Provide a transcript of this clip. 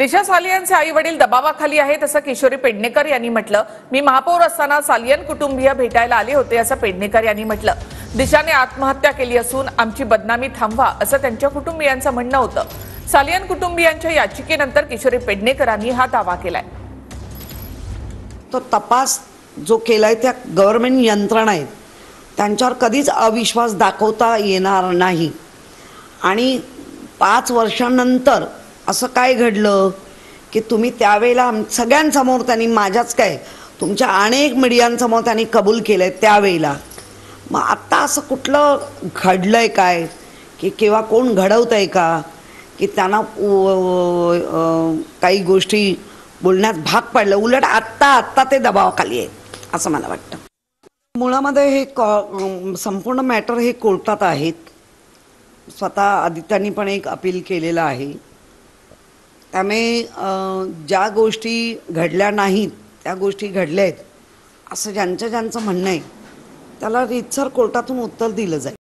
दिशा सालियनचे आई वडील दबावाखाली आहेत असं किशोरी पेडणेकर यांनी म्हटलं। मी महापौर असताना सालियन कुटुंबीय भेटायला आले होते असं पेडणेकर यांनी म्हटलं। दिशाने आत्महत्या केली असून आमची बदनामी थांबवा असं त्यांच्या कुटुंबियांचं म्हणणं होतं। सालियन कुटुंबियांच्या याचिकेनंतर किशोरी पेडणेकरांनी हा दावा केलाय। तो तपास जो केलाय त्या गव्हर्नमेंट यंत्रणा आहेत त्यांच्यावर कधीच अविश्वास दाखवता येणार नाही। आणि 5 वर्षांनंतर असं काय घडलं की तुम्ही त्यावेळेला सगळ्यांसमोर त्यांनी माझ्याच काय तुमच्या अनेक मीडियांसमोर त्यांनी कबूल केलंय त्यावेळेला। मग आता असं कुठलं घडलंय काय की किंवा कोण घडवतंय का की त्यांना काही गोष्टी बोलण्यात भाग पडलं। उलट आत्ता ते दबावाखाली आहेत असं मला वाटतं। मुळामध्ये हे संपूर्ण मॅटर हे कोर्टात आहेत। स्वतः आदित्यांनी पण एक अपील केलेलं आहे। त्यामुळे ज्या गोष्टी घडल्या नाहीत त्या गोष्टी घडल्या आहेत असं ज्यांचं म्हणणं आहे त्याला रीतसर कोर्टातून उत्तर दिलं जाईल।